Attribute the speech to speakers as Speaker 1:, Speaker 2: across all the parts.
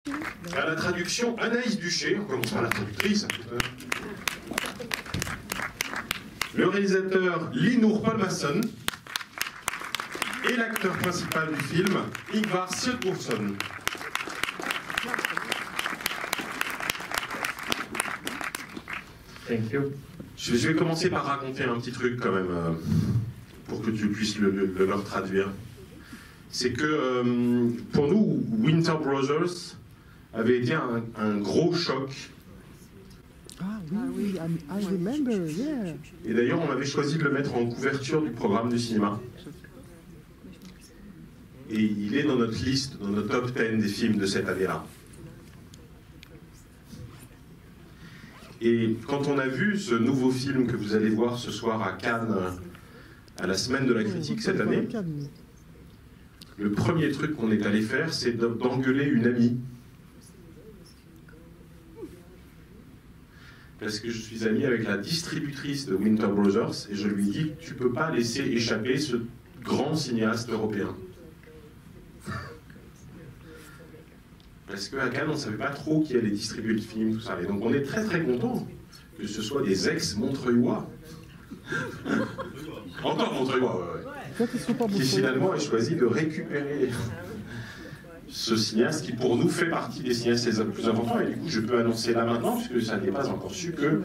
Speaker 1: À la traduction, Anaïs Duché, on commence par la traductrice. Le réalisateur Linur Pálmason et l'acteur principal du film, Ingvar Sigurðsson.
Speaker 2: Thank you.
Speaker 1: Je vais commencer par raconter un petit truc quand même, pour que tu puisses le leur traduire. C'est que pour nous, Winter Brothers avait été un gros choc.
Speaker 3: Ah oui, I remember, yeah.
Speaker 1: Et d'ailleurs, on avait choisi de le mettre en couverture du programme du cinéma. Et il est dans notre liste, dans notre top 10 des films de cette année-là. Et quand on a vu ce nouveau film que vous allez voir ce soir à Cannes, à la semaine de la critique cette année, le premier truc qu'on est allé faire, c'est d'engueuler une amie. Parce que je suis ami avec la distributrice de Winter Brothers et je lui dis « Tu peux pas laisser échapper ce grand cinéaste européen. » Parce qu'à Cannes, on ne savait pas trop qui allait distribuer le film, tout ça. Et donc on est très très content que ce soit des ex-Montreuillois. Encore Montreuillois, ouais. Qui finalement a choisi de récupérer ce cinéaste qui pour nous fait partie des cinéastes les plus importants. Et du coup, je peux annoncer là maintenant, puisque ça n'est pas encore su, que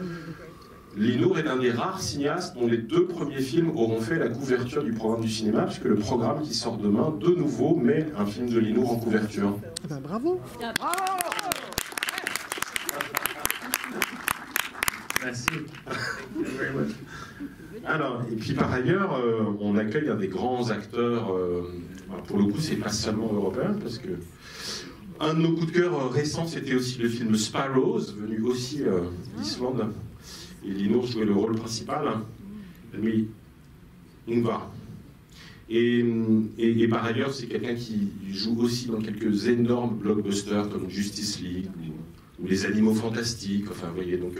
Speaker 1: Linur est un des rares cinéastes dont les 2 premiers films auront fait la couverture du programme du cinéma, puisque le programme qui sort demain, de nouveau, met un film de Linur en couverture.
Speaker 3: Eh ben, bravo.
Speaker 2: Bravo. Merci. Thank you very much.
Speaker 1: Alors, et puis par ailleurs, on accueille un des grands acteurs, pour le coup, c'est pas seulement européen, parce que un de nos coups de cœur récents, c'était aussi le film Sparrows, venu aussi d'Islande. Et Linur jouait le rôle principal, lui, Ingvar. Et par ailleurs, c'est quelqu'un qui joue aussi dans quelques énormes blockbusters comme Justice League ou Les Animaux Fantastiques. Enfin, vous voyez, donc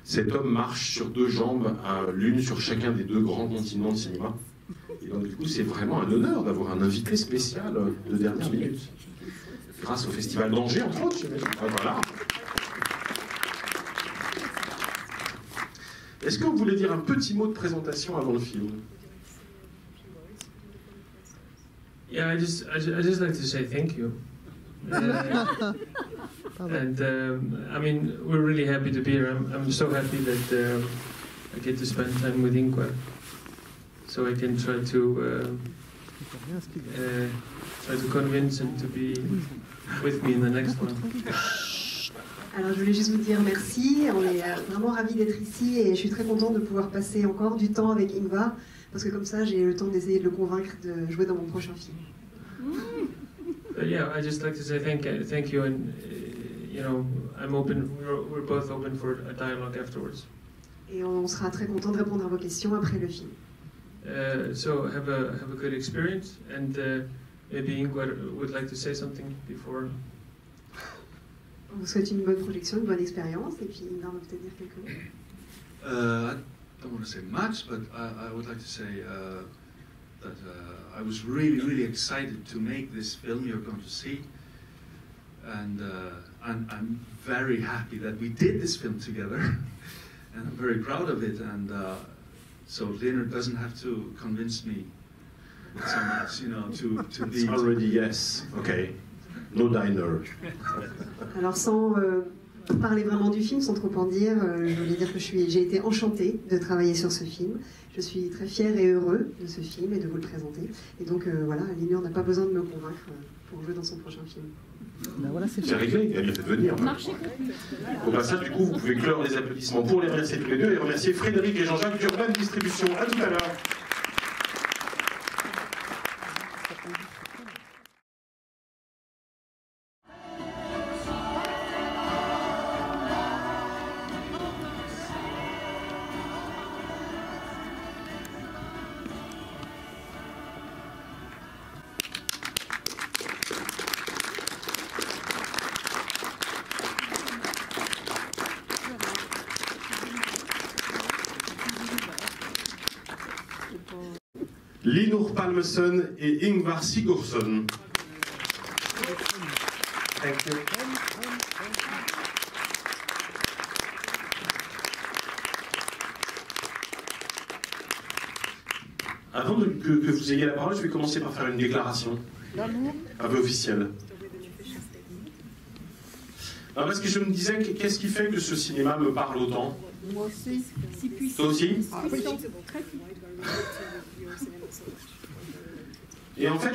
Speaker 1: cet homme marche sur 2 jambes, l'une sur chacun des 2 grands continents de cinéma. Et donc, du coup, c'est vraiment un honneur d'avoir un invité spécial de dernière minute. Grâce au Festival d'Angers, entre autres, j'imagine. Voilà. Est-ce que vous voulez dire un petit mot de présentation avant le film?
Speaker 2: Yeah, I just like to say thank you. And I mean, we're really happy to be here. I'm so happy that I get to spend time with Ingvar, so I can try to convince him to be with me in the next one.
Speaker 4: Alors je voulais juste vous dire merci, on est vraiment ravis d'être ici et je suis très contente de pouvoir passer encore du temps avec Ingvar parce que comme ça j'ai le temps d'essayer de le convaincre de jouer dans mon prochain film.
Speaker 2: Yeah, I just like to say thank you, and you know, I'm open. We're both open for a dialogue afterwards.
Speaker 4: Et on sera très content de répondre à vos questions après le film.
Speaker 2: So have a good experience, and maybe Ingvar would like to say something before.
Speaker 4: On vous souhaite une bonne projection, une bonne expérience, et puis Ingvar va peut-être dire quelques mots.
Speaker 5: I don't want to say much, but I would like to say that I was really excited to make this film you're going to see, and I'm very happy that we did this film together, and I'm very proud of it, and so Linur doesn't have to convince me so much, you know, to be...
Speaker 1: It's already yes, okay. No diner.
Speaker 4: Alors sans parler vraiment du film, sans trop en dire, je voulais dire que j'ai été enchantée de travailler sur ce film. Je suis très fière et heureux de ce film et de vous le présenter. Et donc voilà, Linur n'a pas besoin de me convaincre pour jouer dans son prochain film.
Speaker 3: Ben voilà,
Speaker 1: C'est réglé, il a bien fait de venir. Au passage, du coup, vous pouvez clore les applaudissements pour les remercier tous les deux et remercier Frédéric et Jean-Jacques d'Urban Distribution. À tout à l'heure. Linur Pálmason et Ingvar Sigurðsson.
Speaker 2: Thank you.
Speaker 1: Avant que vous ayez la parole, je vais commencer par faire une déclaration un peu officielle. Non, parce que je me disais, qu'est-ce qui fait que ce cinéma me parle autant?
Speaker 3: Moi aussi.
Speaker 1: Toi aussi? Et en fait,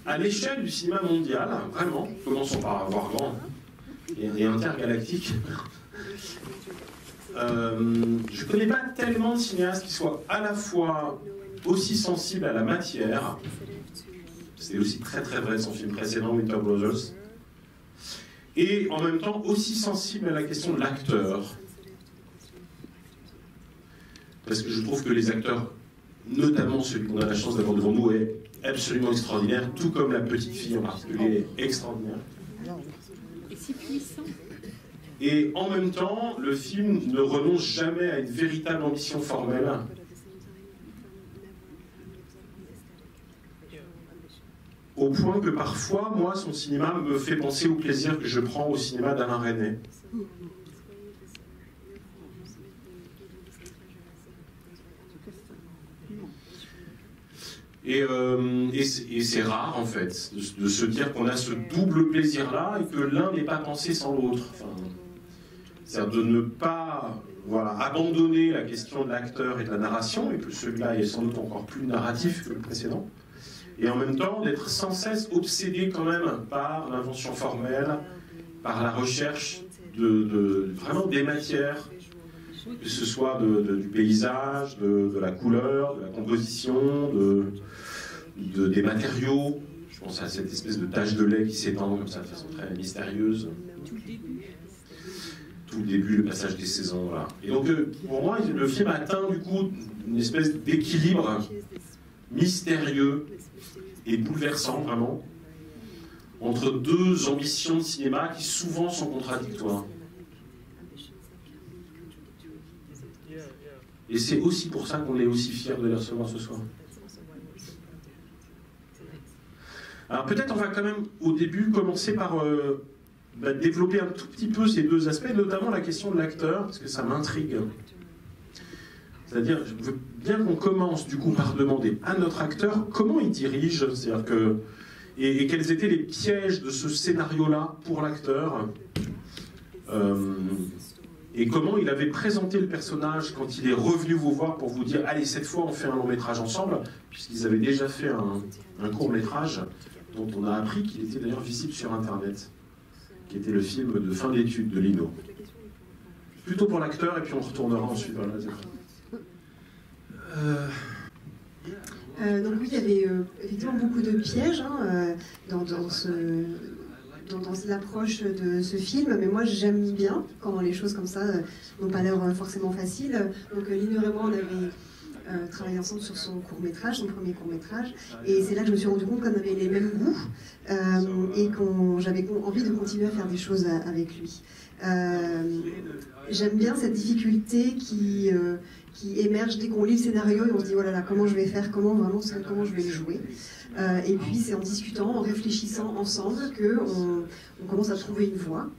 Speaker 1: à l'échelle du cinéma mondial, vraiment, commençons par avoir grand et intergalactique, je ne connais pas tellement de cinéastes qui soient à la fois aussi sensibles à la matière, c'était aussi très très vrai de son film précédent, Winter Brothers, et en même temps aussi sensibles à la question de l'acteur. Parce que je trouve que les acteurs, notamment celui qu'on a la chance d'avoir devant nous, est absolument extraordinaire, tout comme la petite fille en particulier est extraordinaire.
Speaker 6: Et si puissant.
Speaker 1: Et en même temps, le film ne renonce jamais à une véritable ambition formelle. Au point que parfois, moi, son cinéma me fait penser au plaisir que je prends au cinéma d'Alain Resnais. Et c'est rare, en fait, de se dire qu'on a ce double plaisir-là et que l'un n'est pas pensé sans l'autre. Enfin, c'est-à-dire de ne pas abandonner la question de l'acteur et de la narration, et que celui-là est sans doute encore plus narratif que le précédent, et en même temps d'être sans cesse obsédé quand même par l'invention formelle, par la recherche vraiment des matières, que ce soit du paysage, de la couleur, de la composition, des matériaux. Je pense à cette espèce de tache de lait qui s'étend comme ça de façon très mystérieuse. Tout le début, le passage des saisons, voilà. Et donc, pour moi, le film atteint du coup une espèce d'équilibre mystérieux et bouleversant, vraiment, entre deux ambitions de cinéma qui souvent sont contradictoires. Et c'est aussi pour ça qu'on est aussi fiers de les recevoir ce soir. Alors peut-être on va quand même au début commencer par développer un tout petit peu ces deux aspects, notamment la question de l'acteur, parce que ça m'intrigue. C'est-à-dire, je veux bien qu'on commence du coup par demander à notre acteur comment il dirige, c'est-à-dire et quels étaient les pièges de ce scénario-là pour l'acteur, et comment il avait présenté le personnage quand il est revenu vous voir pour vous dire « Allez, cette fois, on fait un long-métrage ensemble », puisqu'ils avaient déjà fait un court-métrage dont on a appris qu'il était d'ailleurs visible sur Internet, qui était le film de fin d'études de Lino. Plutôt pour l'acteur, et puis on retournera ensuite vers la
Speaker 4: donc oui, il y avait effectivement beaucoup de pièges dans l'approche de ce film, mais moi j'aime bien quand les choses comme ça n'ont pas l'air forcément faciles. Donc Lino et moi, on avait travaillé ensemble sur son court-métrage, son premier court-métrage, et c'est là que je me suis rendu compte qu'on avait les mêmes goûts et que j'avais envie de continuer à faire des choses avec lui. J'aime bien cette difficulté qui émerge dès qu'on lit le scénario et on se dit « Oh là là, comment je vais faire, comment je vais le jouer ?» Et puis c'est en discutant, en réfléchissant ensemble qu'on commence à trouver une voie.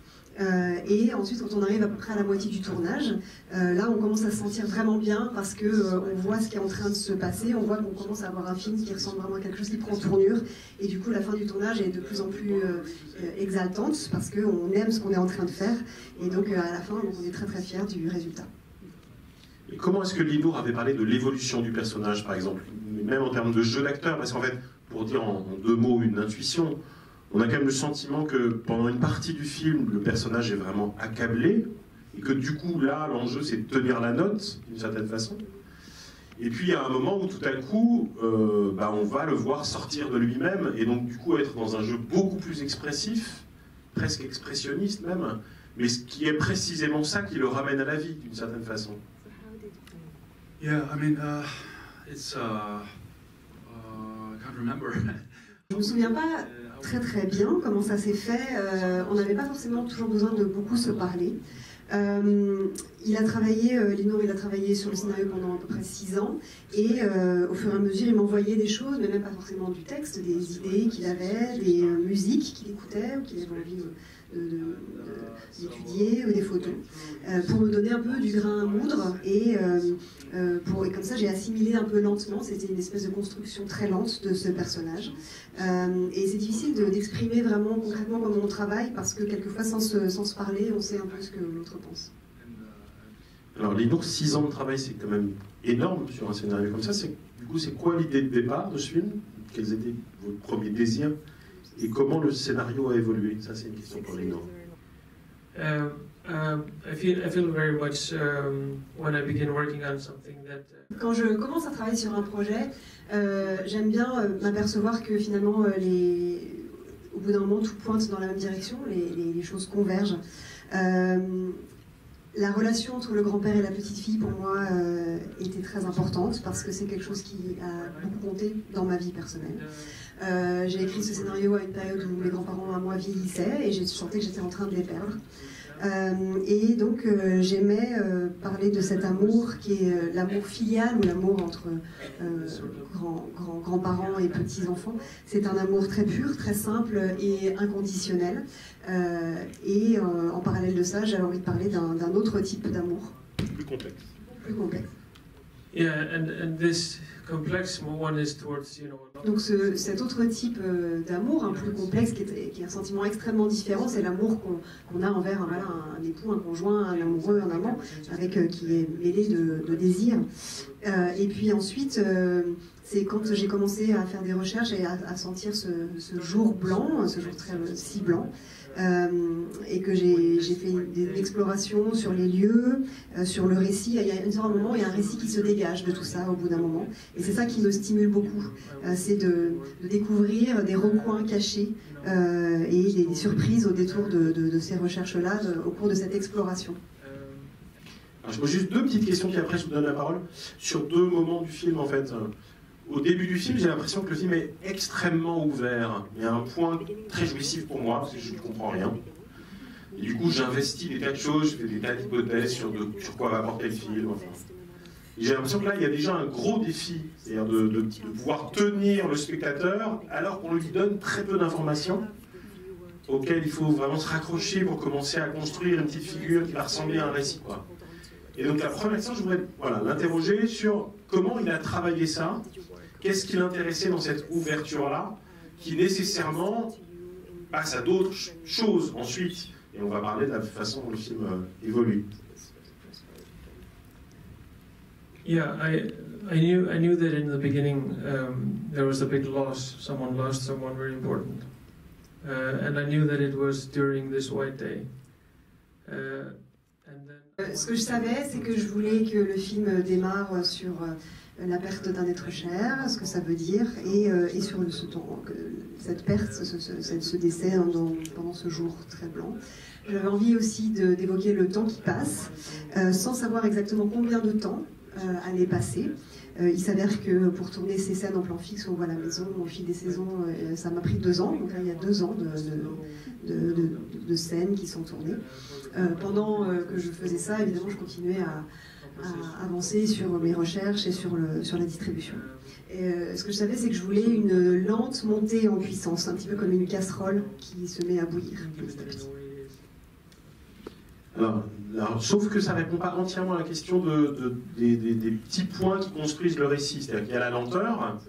Speaker 4: Et ensuite, quand on arrive à peu près à la moitié du tournage, là on commence à se sentir vraiment bien parce qu'on voit ce qui est en train de se passer, on voit qu'on commence à avoir un film qui ressemble vraiment à quelque chose qui prend tournure, et du coup la fin du tournage est de plus en plus exaltante parce qu'on aime ce qu'on est en train de faire, et donc à la fin on est très très fiers du résultat.
Speaker 1: Et comment est-ce que Lino avait parlé de l'évolution du personnage, par exemple, même en termes de jeu d'acteur? Parce qu'en fait, pour dire en deux mots une intuition, on a quand même le sentiment que pendant une partie du film, le personnage est vraiment accablé, et que du coup, là, l'enjeu, c'est de tenir la note, d'une certaine façon. Et puis, il y a un moment où, tout à coup, on va le voir sortir de lui-même, et donc, du coup, être dans un jeu beaucoup plus expressif, presque expressionniste même, mais ce qui est précisément ça qui le ramène à la vie, d'une certaine façon.
Speaker 5: Yeah, I mean, it's I can't remember.
Speaker 4: Je me souviens pas très très bien comment ça s'est fait. On n'avait pas forcément toujours besoin de beaucoup se parler. Il a travaillé, Linour, il a travaillé sur le scénario pendant à peu près 6 ans, et au fur et à mesure, il m'envoyait des choses, mais même pas forcément du texte, des idées qu'il avait, des musiques qu'il écoutait ou qu'il avait envie d'étudier, ou des photos, pour me donner un peu du grain à moudre, et comme ça j'ai assimilé un peu lentement. C'était une espèce de construction très lente de ce personnage, et c'est difficile d'exprimer vraiment concrètement comment on travaille, parce que quelquefois sans se parler, on sait un peu ce que l'autre pense.
Speaker 1: Alors Linour, 6 ans de travail, c'est quand même énorme sur un scénario comme ça. Du coup, c'est quoi l'idée de départ de ce film? Quels étaient vos premiers désirs? Et comment le scénario a évolué? Ça, c'est une question pour Linour.
Speaker 2: I feel very much when I begin working on something that.
Speaker 4: Quand je commence à travailler sur un projet, j'aime bien m'apercevoir que finalement, au bout d'un moment, tout pointe dans la même direction, les choses convergent. La relation entre le grand-père et la petite-fille, pour moi, était très importante, parce que c'est quelque chose qui a beaucoup compté dans ma vie personnelle. J'ai écrit ce scénario à une période où mes grands-parents à moi vieillissaient, et j'ai senti que j'étais en train de les perdre. Et donc j'aimais parler de cet amour qui est l'amour filial, ou l'amour entre grands-parents et petits-enfants. C'est un amour très pur, très simple et inconditionnel. Et en parallèle de ça, j'avais envie de parler d'un autre type d'amour.
Speaker 1: Plus complexe.
Speaker 4: Plus complexe.
Speaker 2: Yeah, and this complex one is towards,
Speaker 4: Donc cet autre type d'amour, un plus complexe, qui est un sentiment extrêmement différent, c'est l'amour qu'on a envers un époux, un conjoint, un amoureux, un amant, qui est mêlé de désir. Et puis ensuite, c'est quand j'ai commencé à faire des recherches et à sentir ce jour blanc, ce jour si blanc, et que j'ai fait une exploration sur les lieux, sur le récit. Il y a un moment, il y a un récit qui se dégage de tout ça au bout d'un moment, et c'est ça qui me stimule beaucoup. C'est de découvrir des recoins cachés et des surprises au détour de ces recherches-là, au cours de cette exploration.
Speaker 1: Alors, je pose juste 2 petites questions, puis après je vous donne la parole, sur 2 moments du film en fait. Au début du film, j'ai l'impression que le film est extrêmement ouvert. Il y a un point très jouissif pour moi, parce que je ne comprends rien. Et du coup, j'investis des tas de choses, je fais des tas d'hypothèses sur quoi va porter le film. Enfin. Et j'ai l'impression que là, il y a déjà un gros défi, c'est-à-dire de pouvoir tenir le spectateur, alors qu'on lui donne très peu d'informations, auxquelles il faut vraiment se raccrocher pour commencer à construire une petite figure qui va ressembler à un récit, quoi. Et donc la première question, je voudrais l'interroger sur comment il a travaillé ça, qu'est-ce qui l'intéressait dans cette ouverture-là, qui nécessairement passe à d'autres choses ensuite. Et on va parler de la façon dont le film évolue.
Speaker 2: Yeah, I knew that in the beginning there was a big loss. Someone lost someone very important, and I knew that it was during this White Day.
Speaker 4: Ce que je savais, c'est que je voulais que le film démarre sur la perte d'un être cher, ce que ça veut dire, et sur cette perte, ce décès pendant ce jour très blanc. J'avais envie aussi d'évoquer le temps qui passe, sans savoir exactement combien de temps allait passer. Il s'avère que pour tourner ces scènes en plan fixe, on voit la maison au fil des saisons, ça m'a pris 2 ans, donc là il y a 2 ans de scènes qui sont tournées. Pendant que je faisais ça, évidemment, je continuais à avancer sur mes recherches et sur la distribution. Et, ce que je savais, c'est que je voulais une lente montée en puissance, un petit peu comme une casserole qui se met à bouillir petit à petit.
Speaker 1: Alors, sauf que ça ne répond pas entièrement à la question des petits points qui construisent le récit. C'est-à-dire qu'il y a la lenteur,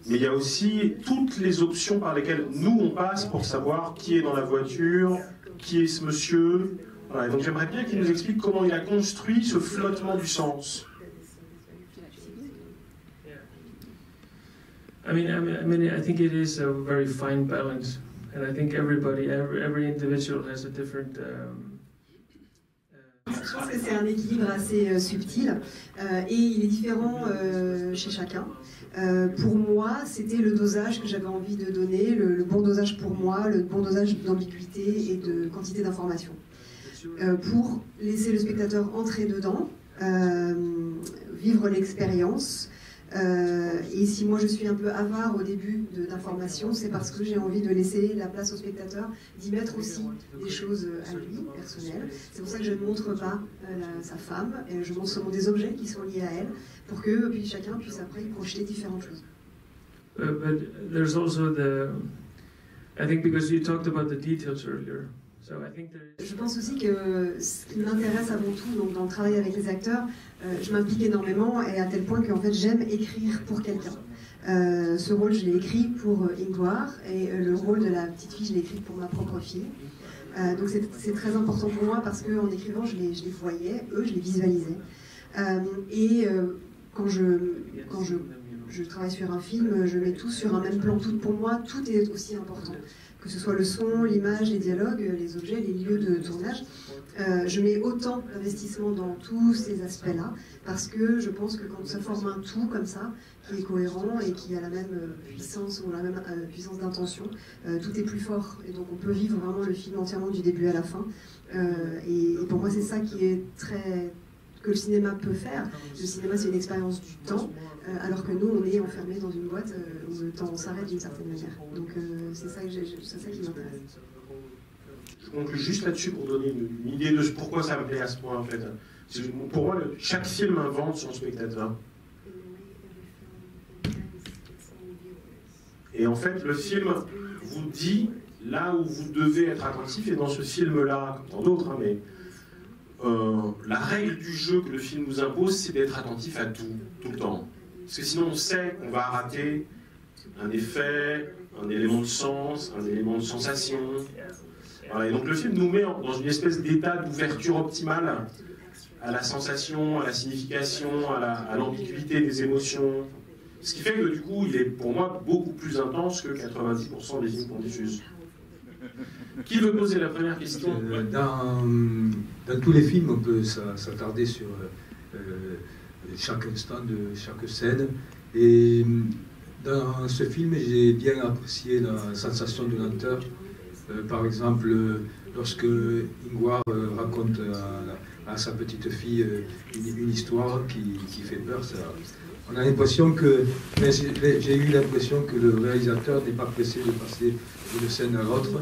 Speaker 1: mais il y a aussi toutes les options par lesquelles nous on passe pour savoir qui est dans la voiture, qui est ce monsieur. Voilà, donc j'aimerais bien qu'il nous explique comment il a construit ce flottement du sens.
Speaker 2: I think it is a very fine balance, and I think every individual has a different.
Speaker 4: Je pense que c'est un équilibre assez subtil, et il est différent chez chacun. Pour moi, c'était le dosage que j'avais envie de donner, le bon dosage pour moi, le bon dosage d'ambiguïté et de quantité d'information. Pour laisser le spectateur entrer dedans, vivre l'expérience, Et si moi je suis un peu avare au début d'informations, c'est parce que j'ai envie de laisser la place au spectateur d'y mettre aussi des choses à lui, personnelles. C'est pour ça que je ne montre pas sa femme, et je montre seulement des objets qui sont liés à elle, pour que puis chacun puisse après y projeter différentes choses.
Speaker 2: But there's also I think because you talked about the details earlier. So I think
Speaker 4: je pense aussi que ce qui m'intéresse avant tout donc dans le travail avec les acteurs, je m'implique énormément et à tel point qu'en fait j'aime écrire pour quelqu'un. Ce rôle je l'ai écrit pour Ingvar et le rôle de la petite fille je l'ai écrit pour ma propre fille. Donc c'est très important pour moi parce qu'en écrivant je les voyais, eux je les visualisais. Quand je travaille sur un film, je mets tout sur un même plan. Pour moi, tout est aussi important. Que ce soit le son, l'image, les dialogues, les objets, les lieux de tournage. Je mets autant d'investissement dans tous ces aspects-là, parce que je pense que quand ça forme un tout comme ça, qui est cohérent et qui a la même puissance ou la même puissance d'intention, tout est plus fort. Et donc on peut vivre vraiment le film entièrement du début à la fin. Et pour moi, c'est ça qui est que le cinéma peut faire. Le cinéma, c'est une expérience du temps, alors que nous, on est enfermés dans une boîte où le temps s'arrête d'une certaine manière. Donc c'est ça qui m'intéresse.
Speaker 1: Je conclue juste là-dessus pour donner une idée de pourquoi ça me plaît à ce point, en fait. Pour moi, chaque film invente son spectateur. Et en fait, le film vous dit là où vous devez être attentif, et dans ce film-là, comme dans d'autres, hein, mais la règle du jeu que le film nous impose, c'est d'être attentif à tout le temps. Parce que sinon, on sait qu'on va rater un effet, un élément de sens, un élément de sensation. Voilà, et donc le film nous met dans une espèce d'état d'ouverture optimale à la sensation, à la signification, à l'ambiguïté des émotions. Ce qui fait que du coup, il est pour moi beaucoup plus intense que 90% des films qu'on diffuse. Qui veut poser la première question?
Speaker 7: Dans tous les films, on peut s'attarder sur chaque instant de chaque scène. Et dans ce film, j'ai bien apprécié la sensation de lenteur. Par exemple, lorsque Ingvar raconte à sa petite fille une histoire qui fait peur, on a l'impression que, j'ai eu l'impression que le réalisateur n'est pas pressé de passer d'une scène à l'autre.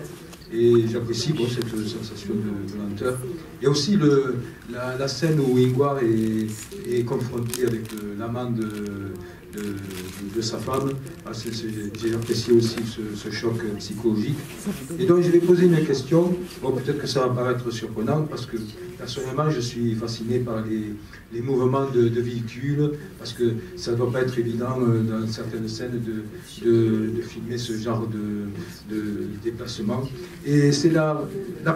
Speaker 7: Et j'apprécie cette sensation de lenteur. Il y a aussi la scène où Ingvar est confronté avec l'amant de sa femme. J'ai apprécié aussi ce choc psychologique. Et donc je vais poser une question. Bon, peut-être que ça va paraître surprenant parce que personnellement je suis fasciné par les mouvements de véhicules, parce que ça ne doit pas être évident dans certaines scènes de filmer ce genre de déplacement. Et c'est la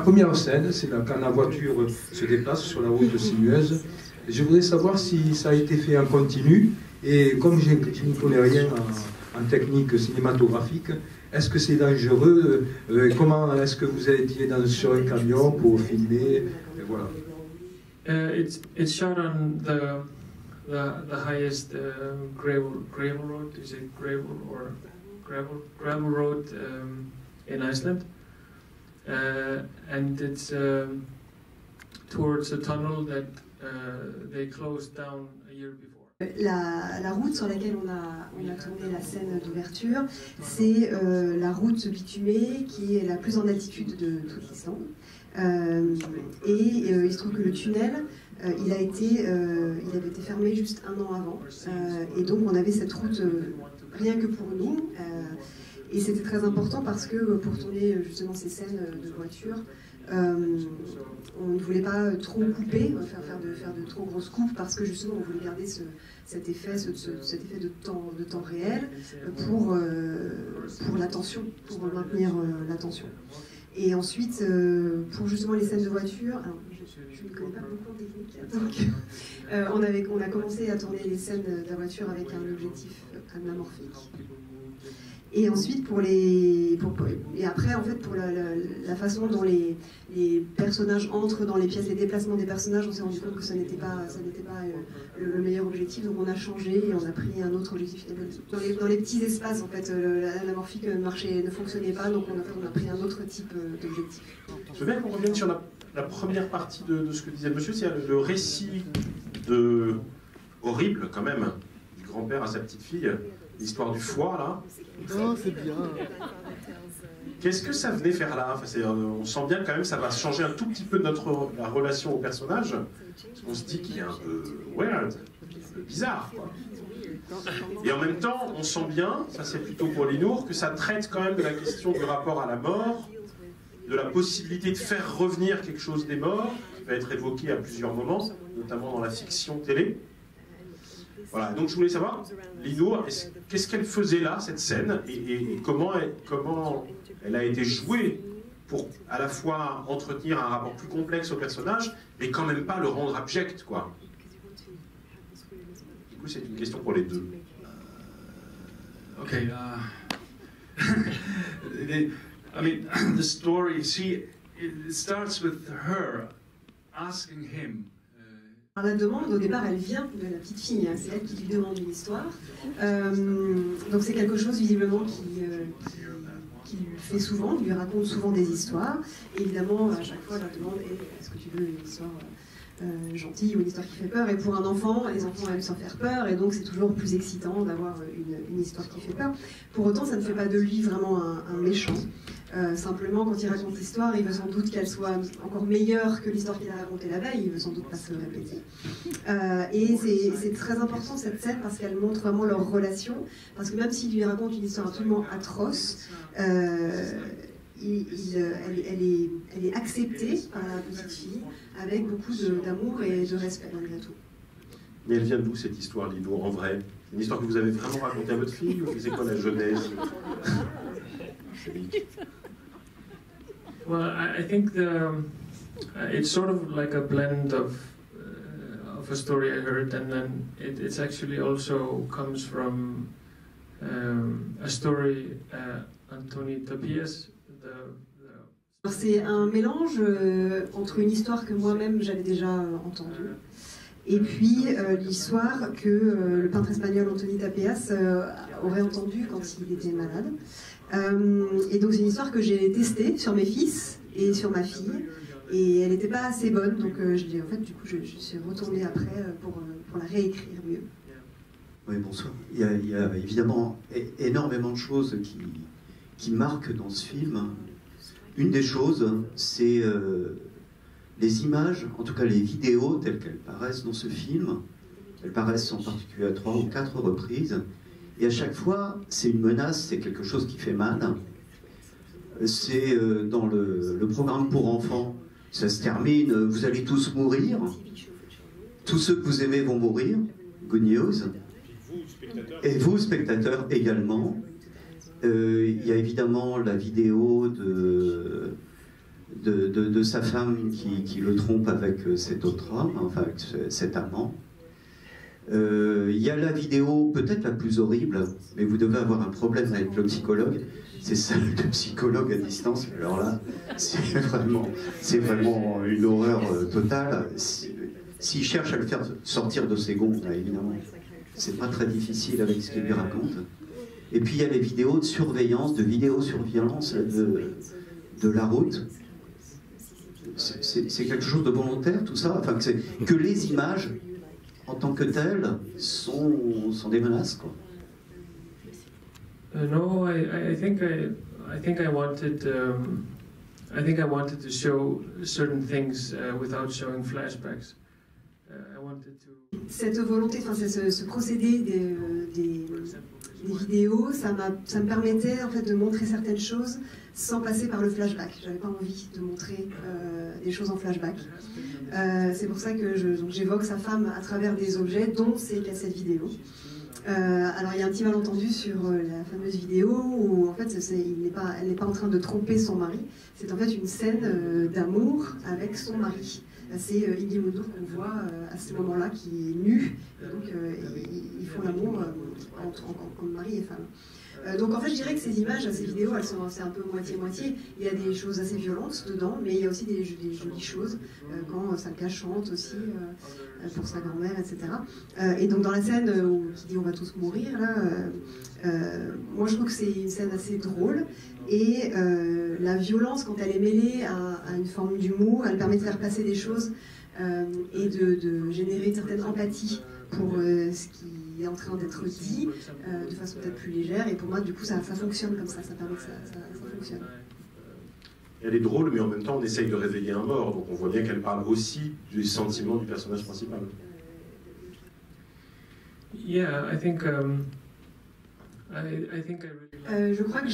Speaker 7: première scène, c'est quand la voiture se déplace sur la route sinueuse. Je voudrais savoir si ça a été fait en continu. Et comme je ne connais rien en technique cinématographique, est-ce que c'est dangereux? Comment est-ce que vous étiez sur un camion pour filmer? Et voilà.
Speaker 2: It's shot on the highest gravel road. Is it gravel or gravel road in Iceland? And it's towards a tunnel that they closed down a year before.
Speaker 4: La route sur laquelle on a tourné la scène d'ouverture, c'est la route bitumée qui est la plus en altitude de toute l'Islande. Il se trouve que le tunnel, il avait été fermé juste un an avant. Et donc on avait cette route rien que pour nous. Et c'était très important parce que pour tourner justement ces scènes de voiture, on ne voulait pas trop couper, faire de trop grosses coupes parce que justement on voulait garder cet effet de temps réel pour l'attention, pour maintenir l'attention. Et ensuite, pour justement les scènes de voiture, alors, je ne connais pas beaucoup en technique, donc on a commencé à tourner les scènes de la voiture avec un objectif anamorphique. Et ensuite, et après, en fait, pour la façon dont les personnages entrent dans les pièces, les déplacements des personnages, on s'est rendu compte que ça n'était pas le meilleur objectif, donc on a changé et on a pris un autre objectif. Dans les petits espaces, en fait, l'anamorphique ne fonctionnait pas, donc on a pris un autre type d'objectif.
Speaker 1: Je veux bien qu'on revienne sur la première partie de ce que disait le monsieur, c'est le récit horrible, quand même, grand-père à sa petite-fille, l'histoire du foie, là.
Speaker 3: Oh, c'est bien.
Speaker 1: Qu'est-ce que ça venait faire là? Enfin, on sent bien quand même ça va changer un tout petit peu la relation au personnage. On se dit qu'il est un peu weird, un peu bizarre, quoi. Et en même temps, on sent bien, ça c'est plutôt pour Linour, que ça traite quand même de la question du rapport à la mort, de la possibilité de faire revenir quelque chose des morts, qui va être évoqué à plusieurs moments, notamment dans la fiction télé. Voilà, donc je voulais savoir, Linour, qu'est-ce qu'elle faisait là, cette scène, et comment elle a été jouée pour à la fois entretenir un rapport plus complexe au personnage, mais quand même pas le rendre abject, quoi. Du coup, c'est une question pour les deux.
Speaker 5: Okay. I mean, the story, it starts with her asking him.
Speaker 4: La demande, au départ, elle vient de la petite fille, hein, c'est elle qui lui demande une histoire. Donc c'est quelque chose, visiblement, qui lui fait souvent, lui raconte souvent des histoires. Et évidemment, à chaque fois, la demande est est-ce que tu veux une histoire gentille ou une histoire qui fait peur? Et pour un enfant, les enfants aiment s'en faire peur, et donc c'est toujours plus excitant d'avoir une histoire qui fait peur. Pour autant, ça ne fait pas de lui vraiment un méchant. Simplement, quand il raconte l'histoire, il veut sans doute qu'elle soit encore meilleure que l'histoire qu'il a racontée la veille, il veut sans doute pas se le répéter. Et c'est très important cette scène parce qu'elle montre vraiment leur relation, parce que même s'il lui raconte une histoire absolument atroce, elle est acceptée par la petite fille avec beaucoup d'amour et de respect malgré tout.
Speaker 1: Mais elle vient d'où cette histoire, Lino, en vrai? Une histoire que vous avez vraiment racontée à votre fille, ou c'est quoi la genèse?
Speaker 2: Well, I think it's sort of like a blend of a story I heard, and then it's actually also comes from a story Anthony Tapias.
Speaker 4: C'est un mélange entre une histoire que moi-même j'avais déjà entendue et puis l'histoire que le peintre espagnol Anthony Tapias aurait entendue quand il était malade. Et donc c'est une histoire que j'ai testée sur mes fils et sur ma fille, et elle n'était pas assez bonne, donc en fait du coup je suis retournée après pour la réécrire mieux.
Speaker 8: Oui, bonsoir. Il y a évidemment énormément de choses qui marquent dans ce film. Une des choses, c'est les images, en tout cas les vidéos telles qu'elles paraissent dans ce film. Elles paraissent en particulier à 3 ou 4 reprises. Et à chaque fois, c'est une menace, c'est quelque chose qui fait mal. C'est dans le programme pour enfants, ça se termine, vous allez tous mourir. Tous ceux que vous aimez vont mourir. Good news. Et vous, spectateurs, également. Il y a évidemment la vidéo de sa femme qui le trompe avec cet autre homme, enfin avec cet amant. Il y a la vidéo peut-être la plus horrible, mais vous devez avoir un problème avec le psychologue, c'est celle de psychologue à distance. Alors là, c'est vraiment une horreur totale. S'il cherche à le faire sortir de ses gonds, là, évidemment, c'est pas très difficile avec ce qu'il lui raconte. Et puis il y a les vidéos de surveillance, de vidéosurveillance de la route. C'est quelque chose de volontaire, tout ça. Enfin, que les images, en tant que telles, sont des menaces, quoi.
Speaker 2: No, I think I wanted to show certain things without showing flashbacks. I wanted to.
Speaker 4: Cette volonté, enfin ce procédé des vidéos, ça me permettait en fait de montrer certaines choses sans passer par le flashback. J'avais pas envie de montrer des choses en flashback. C'est pour ça que j'évoque sa femme à travers des objets, dont ces cassettes vidéo. Alors il y a un petit malentendu sur la fameuse vidéo où en fait elle n'est pas en train de tromper son mari. C'est en fait une scène d'amour avec son mari. C'est Iggy Moundour qu'on voit à ce moment-là qui est nu, et donc ils font l'amour entre mari et femme. Donc en fait je dirais que ces images, ces vidéos, c'est un peu moitié-moitié. Il y a des choses assez violentes dedans, mais il y a aussi des jolies choses, quand Salka chante aussi pour sa grand-mère, etc. Et donc dans la scène qui dit on va tous mourir, là, moi je trouve que c'est une scène assez drôle, et la violence, quand elle est mêlée à une forme d'humour, elle permet de faire passer des choses et de générer une certaine empathie pour ce qui est en train d'être dit de façon peut-être plus légère. Et pour moi, du coup, ça fonctionne comme ça permet que ça fonctionne.
Speaker 1: Elle est drôle, mais en même temps, on essaye de réveiller un mort. Donc on voit bien qu'elle parle aussi du sentiment du personnage principal.
Speaker 2: Yeah, I think
Speaker 4: je crois que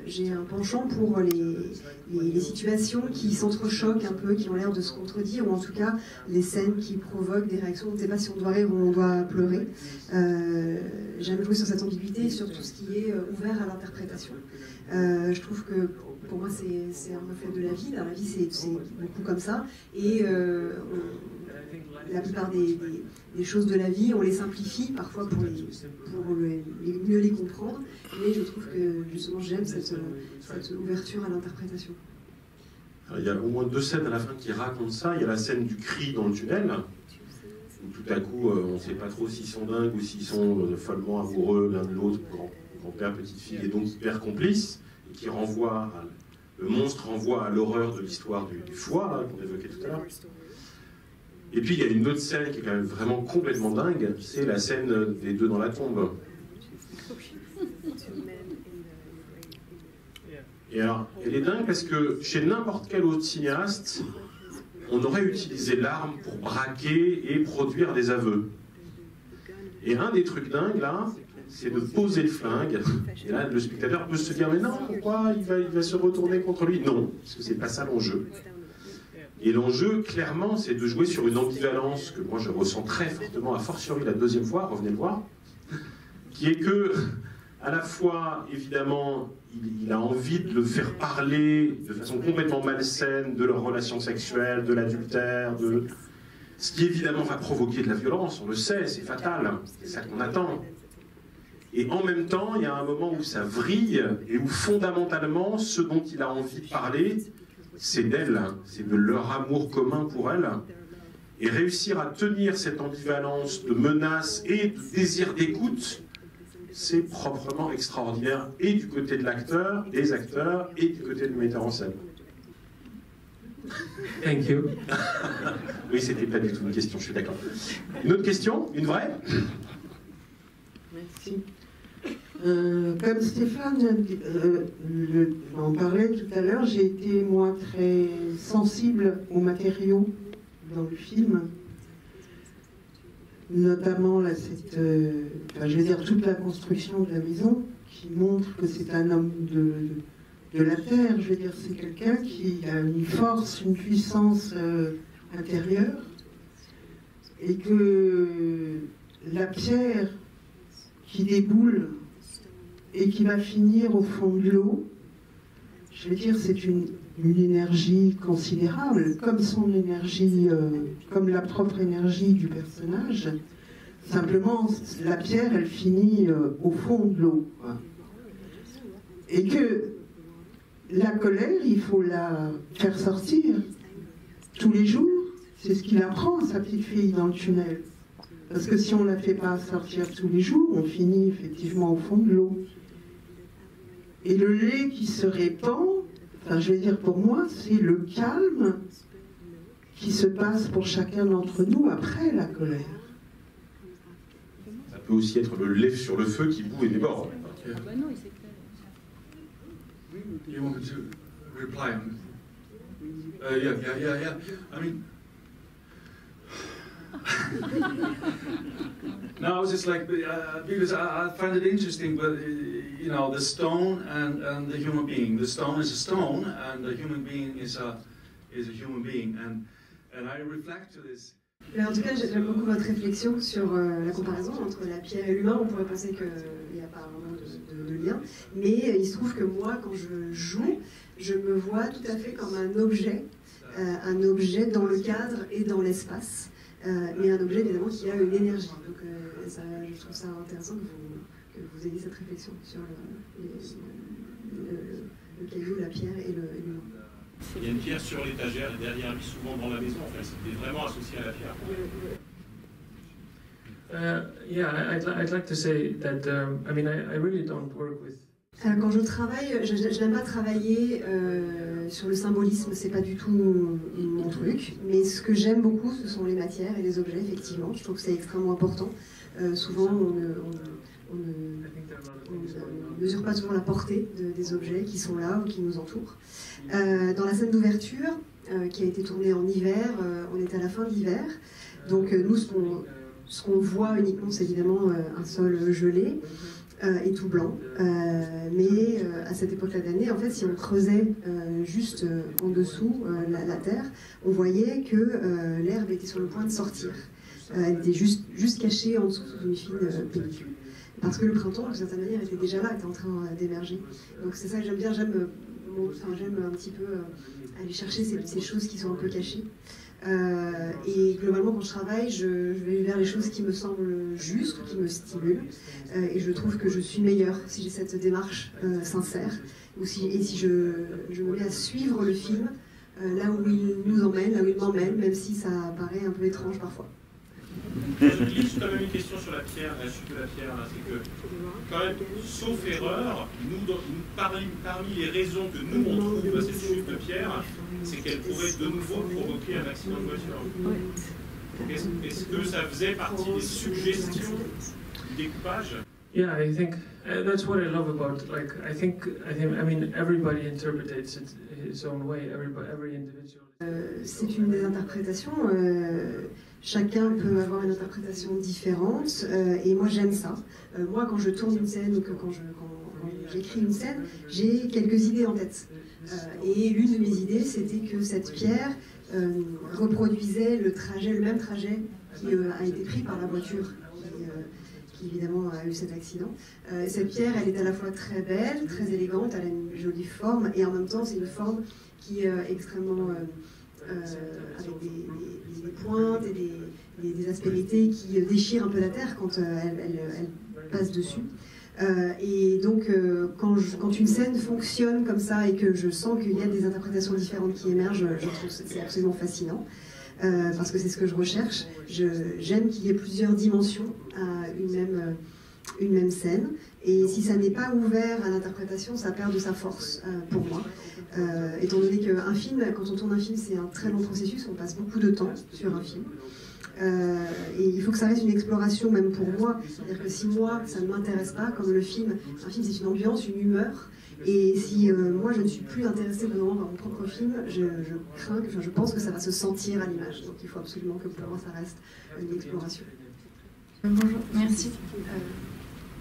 Speaker 4: j'ai un penchant pour les situations qui s'entrechoquent un peu, qui ont l'air de se contredire, ou en tout cas les scènes qui provoquent des réactions. On ne sait pas si on doit rire ou on doit pleurer. J'aime jouer sur cette ambiguïté et sur tout ce qui est ouvert à l'interprétation. Je trouve que pour moi c'est un reflet de la vie. Dans la vie c'est beaucoup comme ça. Et la plupart des choses de la vie, on les simplifie parfois pour mieux les comprendre, mais je trouve que justement j'aime cette ouverture à l'interprétation.
Speaker 1: Il y a au moins 2 scènes à la fin qui racontent ça. Il y a la scène du cri dans le tunnel, où tout à coup on ne sait pas trop s'ils sont dingues ou s'ils sont follement amoureux l'un de l'autre, grand-père, petite-fille, et donc hyper complices, et qui renvoie le monstre renvoie à l'horreur de l'histoire du foie qu'on évoquait tout à l'heure. Et puis il y a une autre scène qui est quand même vraiment complètement dingue, c'est la scène des 2 dans la tombe. Et alors, elle est dingue parce que chez n'importe quel autre cinéaste, on aurait utilisé l'arme pour braquer et produire des aveux. Et un des trucs dingues là, c'est de poser le flingue. Et là, le spectateur peut se dire, mais non, pourquoi il va se retourner contre lui? Non, parce que c'est pas ça l'enjeu. Et l'enjeu, clairement, c'est de jouer sur une ambivalence que moi je ressens très fortement, a fortiori la 2e fois, revenez le voir, qui est que, à la fois, évidemment, il a envie de le faire parler de façon complètement malsaine de leur relation sexuelle, de l'adultère, ce qui évidemment va provoquer de la violence, on le sait, c'est fatal, c'est ça qu'on attend. Et en même temps, il y a un moment où ça vrille et où fondamentalement, ce dont il a envie de parler, c'est d'elle, c'est de leur amour commun pour elle. Et réussir à tenir cette ambivalence de menace et de désir d'écoute, c'est proprement extraordinaire, et du côté de l'acteur, des acteurs, et du côté du metteur en scène.
Speaker 2: Thank you.
Speaker 1: Oui, c'était pas du tout une question, je suis d'accord. Une autre question? Une vraie?
Speaker 9: Merci. Comme Stéphane en parlait tout à l'heure, j'ai été moi très sensible aux matériaux dans le film, notamment là, je veux dire toute la construction de la maison qui montre que c'est un homme de la terre. Je veux dire, c'est quelqu'un qui a une force, une puissance intérieure, et que la pierre qui déboule et qui va finir au fond de l'eau, je veux dire, c'est une énergie considérable, comme son énergie, comme la propre énergie du personnage. Simplement, la pierre, elle finit au fond de l'eau. Et que la colère, il faut la faire sortir tous les jours. C'est ce qu'il apprend à sa petite fille dans le tunnel. Parce que si on ne la fait pas sortir tous les jours, on finit effectivement au fond de l'eau. Et le lait qui se répand, enfin, je veux dire pour moi, c'est le calme qui se passe pour chacun d'entre nous après la colère.
Speaker 1: Ça peut aussi être le lait sur le feu qui bout et déborde.
Speaker 5: You want me to reply on it? Yeah. I mean, no, I was just like, because I find it interesting, but you know, the stone and the human being. The stone is a stone, and the human being is a human being, and I reflect to this.
Speaker 4: Mais en tout cas, j'aime beaucoup votre réflexion sur la comparaison entre la pierre et l'humain. On pourrait penser qu'il n'y a pas vraiment de lien, mais il se trouve que moi, quand je joue, je me vois tout à fait comme un objet dans le cadre et dans l'espace, mais un objet évidemment qui a une énergie. Donc je trouve ça intéressant que vous ayez cette réflexion sur le caillou, la pierre et l'humain.
Speaker 10: Il y a une pierre sur l'étagère derrière lui, souvent dans la maison, en fait. C'était vraiment associé à la pierre.
Speaker 2: Yeah, I'd like to say that, I really don't work with...
Speaker 4: Alors, quand je travaille, je n'aime pas travailler Sur le symbolisme, c'est pas du tout mon truc. Mais ce que j'aime beaucoup, ce sont les matières et les objets, effectivement. Je trouve que c'est extrêmement important. Souvent, on ne mesure pas toujours la portée des objets qui sont là ou qui nous entourent. Dans la scène d'ouverture, qui a été tournée en hiver, on est à la fin de l'hiver. Donc nous, ce qu'on voit uniquement, c'est évidemment un sol gelé et tout blanc. Mais à cette époque-là d'année, en fait, si on creusait juste en dessous la terre, on voyait que l'herbe était sur le point de sortir. Elle était juste cachée en dessous sous une fine pellicule. Parce que le printemps, d'une certaine manière, était déjà là, était en train d'émerger. Donc c'est ça que j'aime bien, j'aime un petit peu aller chercher ces choses qui sont un peu cachées. Et globalement, quand je travaille, je vais vers les choses qui me semblent justes, qui me stimulent. Et je trouve que je suis meilleure si j'ai cette démarche sincère. Et si je me mets à suivre le film là où il nous emmène, là où il m'emmène, même si ça paraît un peu étrange parfois.
Speaker 10: Je glisse quand même une question sur la pierre, la chute de la pierre. C'est que, quand même, sauf erreur, parmi les raisons que nous on trouve à cette chute de pierre, c'est qu'elle pourrait de nouveau provoquer un accident de voiture. Est-ce que ça faisait partie des suggestions du découpage?
Speaker 2: Yeah, I think that's what I love about. Like, I mean, everybody interprets it his own way. Every individual.
Speaker 4: C'est une des interprétations. Chacun peut avoir une interprétation différente, et moi j'aime ça. Moi, quand je tourne une scène ou quand j'écris une scène, j'ai quelques idées en tête. Et l'une de mes idées, c'était que cette pierre reproduisait le même trajet qui a été pris par la voiture qui évidemment a eu cet accident. Cette pierre, elle est à la fois très belle, très élégante, elle a une jolie forme, et en même temps, c'est une forme qui est extrêmement... avec des pointes et des aspérités qui déchirent un peu la terre quand elle passe dessus. Et donc, quand une scène fonctionne comme ça et que je sens qu'il y a des interprétations différentes qui émergent, je trouve que c'est absolument fascinant. Parce que c'est ce que je recherche. J'aime qu'il y ait plusieurs dimensions à une même scène. Et si ça n'est pas ouvert à l'interprétation, ça perd de sa force pour moi. Étant donné qu'un film, quand on tourne un film, c'est un très long processus, on passe beaucoup de temps sur un film. Et il faut que ça reste une exploration même pour moi. C'est-à-dire que si moi, ça ne m'intéresse pas, comme le film, un film c'est une ambiance, une humeur. Et si moi je ne suis plus intéressée vraiment par mon propre film, je pense que ça va se sentir à l'image. Donc il faut absolument que pour moi ça reste une exploration.
Speaker 11: Bonjour, merci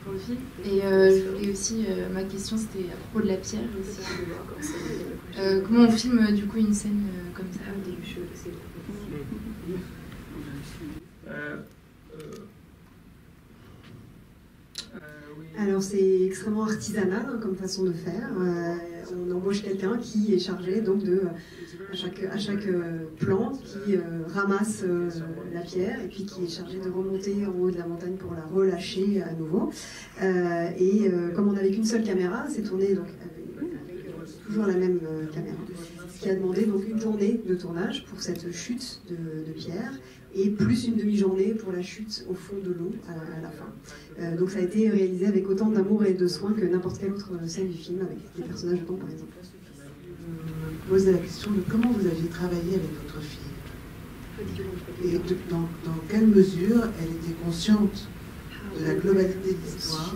Speaker 11: pour le film. Et je voulais aussi, ma question c'était à propos de la pierre aussi. Comment on filme du coup une scène comme ça au début?
Speaker 4: Alors c'est extrêmement artisanal comme façon de faire. On embauche quelqu'un qui est chargé donc à chaque plan qui ramasse la pierre et puis qui est chargé de remonter en haut de la montagne pour la relâcher à nouveau. Comme on n'avait qu'une seule caméra, c'est tourné donc avec toujours la même caméra. Ce qui a demandé donc une journée de tournage pour cette chute de pierre et plus une demi-journée pour la chute au fond de l'eau à la fin. Donc ça a été réalisé avec autant d'amour et de soin que n'importe quelle autre scène du film, avec des personnages dedans par exemple.
Speaker 9: Je posais la question de comment vous aviez travaillé avec votre fille et dans quelle mesure elle était consciente de la globalité de l'histoire.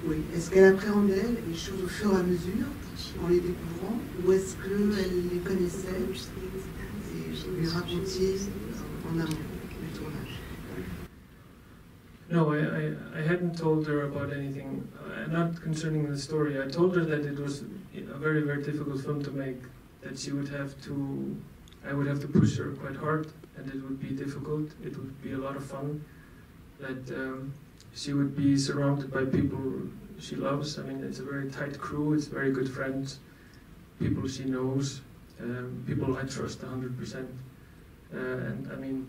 Speaker 9: Oui. Est-ce qu'elle appréhendait les choses au fur et à mesure en les découvrant, ou est-ce qu'elle les connaissait et vous lui racontiez en amont du tournage?
Speaker 2: No, I hadn't told her about anything, not concerning the story. I told her that it was a very, very difficult film to make, that I would have to push her quite hard, and it would be difficult, it would be a lot of fun, that she would be surrounded by people she loves. I mean, it's a very tight crew, it's very good friends, people she knows, people I trust 100%. And I mean,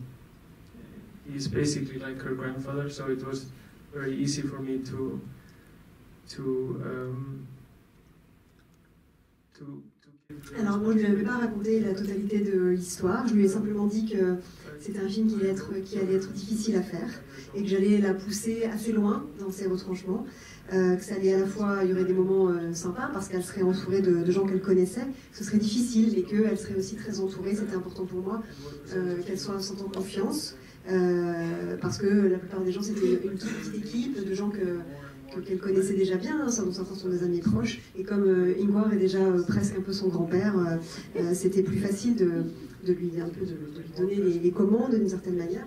Speaker 2: he's basically like her grandfather, so it was very easy for me to
Speaker 4: Alors moi, je ne lui avais pas raconté la totalité de l'histoire. Je lui ai simplement dit que c'était un film qui allait être difficile à faire et que j'allais la pousser assez loin dans ses retranchements. Que ça allait à la fois, il y aurait des moments sympas parce qu'elle serait entourée de gens qu'elle connaissait, que ce serait difficile, mais qu'elle serait aussi très entourée. C'était important pour moi qu'elle soit sentant confiance. Parce que la plupart des gens, c'était une toute petite équipe de gens qu'elle connaissait déjà bien, hein, dont certains sont des amis proches. Et comme Ingvar est déjà presque un peu son grand-père, c'était plus facile de lui donner les commandes d'une certaine manière.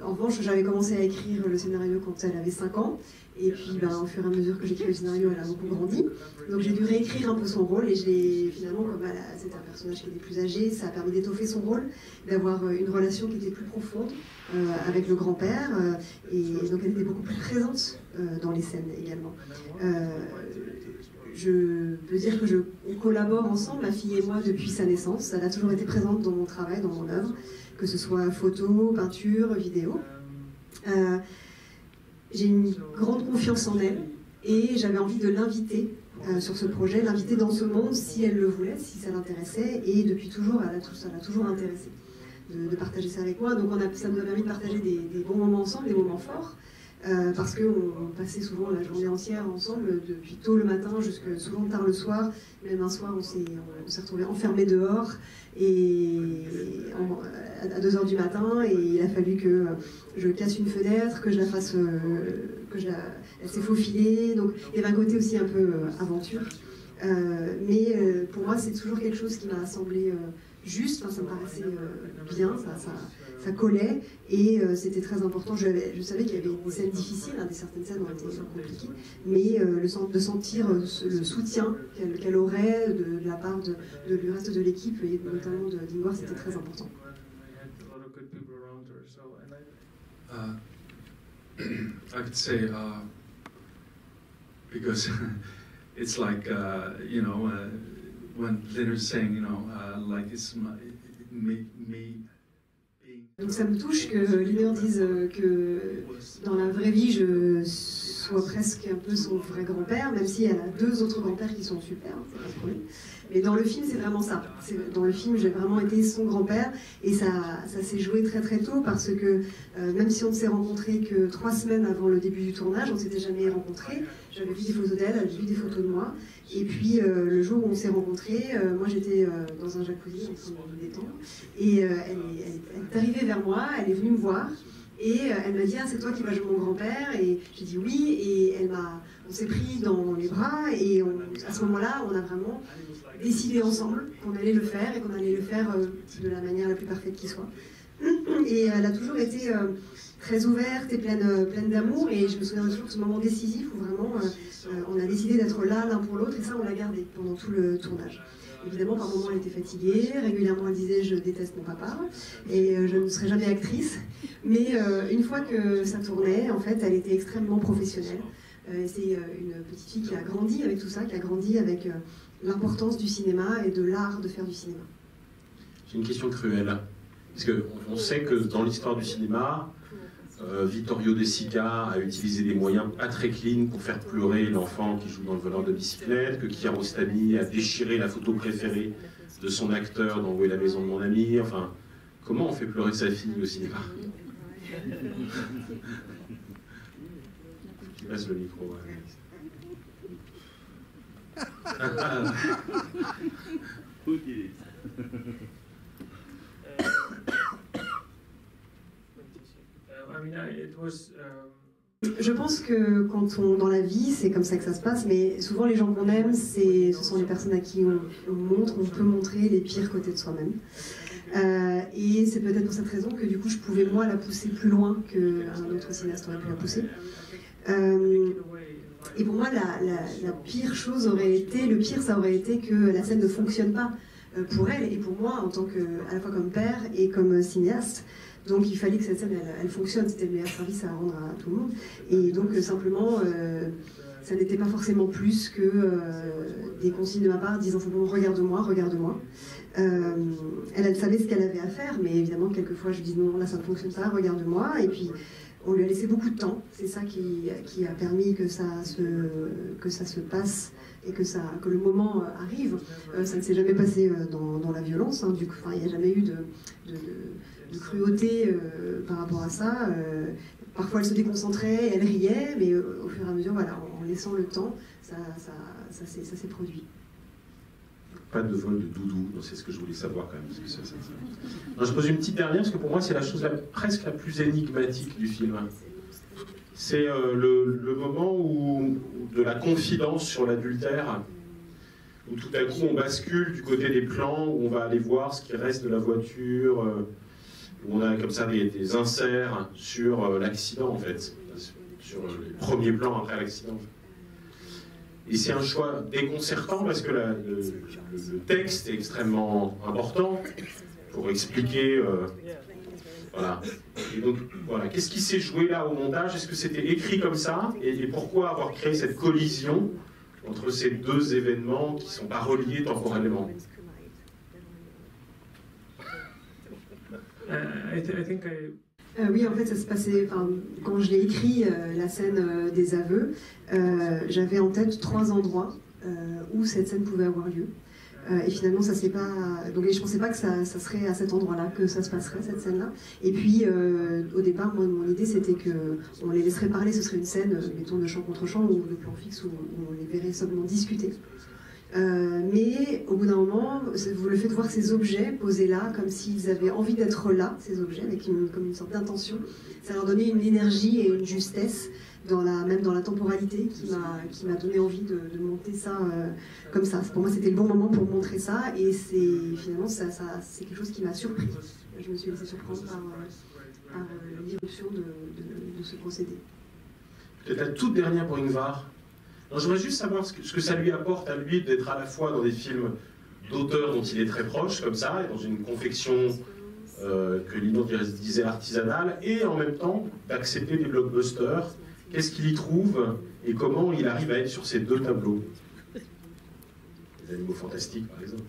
Speaker 4: En revanche, j'avais commencé à écrire le scénario quand elle avait 5 ans. Et puis, au fur et à mesure que j'écris le scénario, elle a beaucoup grandi. Donc j'ai dû réécrire un peu son rôle. Et finalement, comme c'était un personnage qui était plus âgé, ça a permis d'étoffer son rôle, d'avoir une relation qui était plus profonde avec le grand-père. Et donc elle était beaucoup plus présente dans les scènes également. Je peux dire que on collabore ensemble, ma fille et moi, depuis sa naissance. Elle a toujours été présente dans mon travail, dans mon œuvre, que ce soit photo, peinture, vidéo. J'ai une grande confiance en elle et j'avais envie de l'inviter sur ce projet, l'inviter dans ce monde si elle le voulait, si ça l'intéressait. Et depuis toujours, ça l'a toujours intéressé de partager ça avec moi. Donc ça nous a permis de partager des bons moments ensemble, des moments forts. Parce qu'on passait souvent la journée entière ensemble, depuis tôt le matin jusqu'à souvent tard le soir. Même un soir, on s'est retrouvés enfermés dehors à 2h du matin, et il a fallu que je casse une fenêtre, que je la fasse, elle s'est faufilée. Donc il y avait un côté aussi un peu aventure. Mais pour moi, c'est toujours quelque chose qui m'a semblé juste, ça me paraissait bien, ça collait, et c'était très important. Je savais qu'il y avait des scènes difficiles, certaines scènes ont été compliquées, mais de sentir le soutien qu'elle aurait de la part du reste de l'équipe, et notamment d'Ingvar, c'était très important.
Speaker 5: I could say, because it's like, when Leonard's saying, like it's me being...
Speaker 4: Donc ça me touche que Leonard dise que dans la vraie vie, je sois presque un peu son vrai grand-père, même si elle a 2 autres grands-pères qui sont super, c'est pas ce problème. Mais dans le film, c'est vraiment ça. Dans le film, j'ai vraiment été son grand-père, et ça s'est joué très très tôt, parce que même si on ne s'est rencontrés que 3 semaines avant le début du tournage, on ne s'était jamais rencontrés. J'avais vu des photos d'elle, elle avait vu des photos de moi. Et puis le jour où on s'est rencontrés, moi j'étais dans un jacuzzi en train de me détendre. Et elle est arrivée vers moi, elle est venue me voir. Et elle m'a dit, ah, c'est toi qui vas jouer mon grand-père? Et j'ai dit oui, et on s'est pris dans les bras, et à ce moment-là, on a vraiment décidé ensemble qu'on allait le faire, et qu'on allait le faire de la manière la plus parfaite qui soit. Et elle a toujours été très ouverte et pleine d'amour, et je me souviens toujours de ce moment décisif où vraiment on a décidé d'être là l'un pour l'autre, et ça on l'a gardé pendant tout le tournage. Évidemment, par moments, elle était fatiguée, régulièrement elle disait « je déteste mon papa » et je ne serai jamais actrice. Mais une fois que ça tournait, en fait, elle était extrêmement professionnelle. C'est une petite fille qui a grandi avec tout ça, qui a grandi avec l'importance du cinéma et de l'art de faire du cinéma.
Speaker 1: J'ai une question cruelle. Parce qu'on sait que dans l'histoire du cinéma, Vittorio De Sica a utilisé des moyens pas très clean pour faire pleurer l'enfant qui joue dans Le voleur de bicyclette, que Kiarostami a déchiré la photo préférée de son acteur dans Où est la maison de mon ami. Enfin, comment on fait pleurer sa fille au cinéma? Je passe le micro.
Speaker 4: Je pense que dans la vie, c'est comme ça que ça se passe, mais souvent les gens qu'on aime, ce sont les personnes à qui on peut montrer les pires côtés de soi-même. Et c'est peut-être pour cette raison que du coup je pouvais moi la pousser plus loin qu'un autre cinéaste aurait pu la pousser. Et pour moi, la pire chose ça aurait été que la scène ne fonctionne pas pour elle et pour moi, en tant à la fois comme père et comme cinéaste. Donc il fallait que cette scène elle fonctionne, c'était le meilleur service à rendre à tout le monde. Et donc simplement, ça n'était pas forcément plus que des consignes de ma part disant simplement regarde-moi, regarde-moi. Elle savait ce qu'elle avait à faire, mais évidemment quelquefois je dis non, là ça ne fonctionne pas, regarde-moi. Et puis on lui a laissé beaucoup de temps, c'est ça qui a permis que ça se passe et que le moment arrive. Ça ne s'est jamais passé dans la violence, hein, du coup, il n'y a jamais eu de cruauté par rapport à ça. Parfois elle se déconcentrait, elle riait, mais au fur et à mesure, voilà, en laissant le temps, ça s'est produit.
Speaker 1: Pas de vol de doudou, c'est ce que je voulais savoir quand même. Parce que non, je pose une petite dernière, parce que pour moi c'est la chose presque la plus énigmatique du film. C'est le moment de la confidence sur l'adultère, où tout à coup on bascule du côté des plans, où on va aller voir ce qui reste de la voiture, où on a comme ça des inserts sur l'accident en fait, sur les premiers plans après l'accident. Et c'est un choix déconcertant parce que le texte est extrêmement important pour expliquer. Voilà. Et donc, voilà. Qu'est-ce qui s'est joué là au montage? Est-ce que c'était écrit comme ça? Et pourquoi avoir créé cette collision entre ces deux événements qui ne sont pas reliés temporellement?
Speaker 4: Oui, en fait, ça se passait. Quand je l'ai écrit, la scène des aveux, j'avais en tête 3 endroits où cette scène pouvait avoir lieu. Et finalement, ça s'est pas. Donc, je pensais pas que ça serait à cet endroit-là que ça se passerait, cette scène-là. Et puis, au départ, mon idée, c'était qu'on les laisserait parler. Ce serait une scène, mettons, de champ contre champ ou de plan fixe où on les verrait seulement discuter. Mais au bout d'un moment, le fait de voir ces objets posés là, comme s'ils avaient envie d'être là, ces objets, avec comme une sorte d'intention, ça leur donnait une énergie et une justesse, même dans la temporalité, qui m'a donné envie de monter ça comme ça. Pour moi, c'était le bon moment pour montrer ça, et finalement, c'est quelque chose qui m'a surpris. Je me suis laissée surprendre par l'irruption de ce procédé.
Speaker 1: Peut-être la toute dernière pour Ingvar. J'aimerais juste savoir ce que ça lui apporte à lui d'être à la fois dans des films d'auteurs dont il est très proche, comme ça, et dans une confection que Lino disait artisanale, et en même temps d'accepter des blockbusters. Qu'est-ce qu'il y trouve et comment il arrive à être sur ces deux tableaux? Les Animaux Fantastiques, par exemple.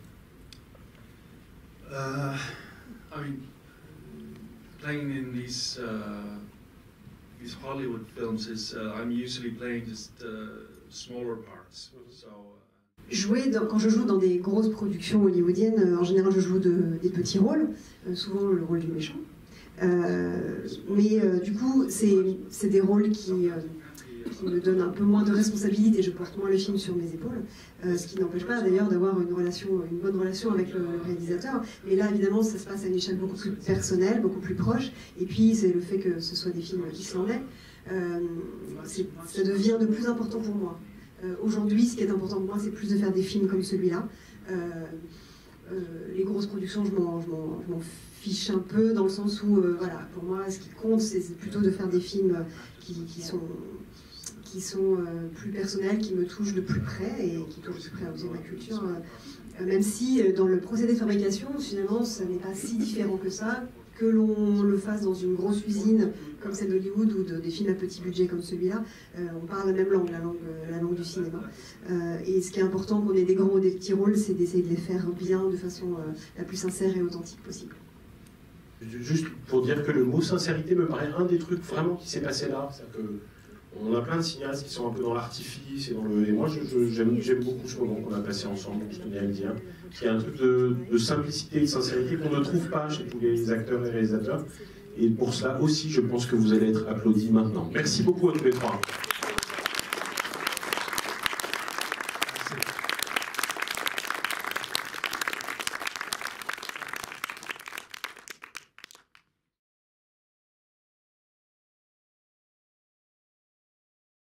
Speaker 5: I mean, playing in these Hollywood films is I'm usually playing just smaller parts. So,
Speaker 4: quand je joue dans des grosses productions hollywoodiennes, en général je joue des petits rôles, souvent le rôle du méchant. Mais du coup, c'est des rôles qui me donnent un peu moins de responsabilité. Je porte moins le film sur mes épaules, ce qui n'empêche pas d'ailleurs d'avoir une bonne relation avec le réalisateur. Et là, évidemment, ça se passe à une échelle beaucoup plus personnelle, beaucoup plus proche. Et puis, c'est le fait que ce soit des films islandais. Ça devient de plus important pour moi. Aujourd'hui, ce qui est important pour moi, c'est plus de faire des films comme celui-là. Les grosses productions, je m'en fiche un peu, dans le sens où, voilà, pour moi, ce qui compte, c'est plutôt de faire des films qui sont plus personnels, qui me touchent de plus près et qui touchent de plus près aussi ma culture. Même si, dans le procédé de fabrication, finalement, ce n'est pas si différent que ça, que l'on le fasse dans une grosse usine comme celle d'Hollywood ou des films à petit budget comme celui-là, on parle la même langue, la langue du cinéma. Et ce qui est important, qu'on ait des grands ou des petits rôles, c'est d'essayer de les faire bien, de façon la plus sincère et authentique possible.
Speaker 1: Juste pour dire que le mot sincérité me paraît un des trucs vraiment qui s'est passé là. On a plein de cinéastes qui sont un peu dans l'artifice et moi j'aime beaucoup ce moment qu'on a passé ensemble, je tenais à le dire. Il y a un truc de simplicité et de sincérité qu'on ne trouve pas chez tous les acteurs et réalisateurs. Et pour cela aussi, je pense que vous allez être applaudis maintenant. Merci beaucoup à tous les trois.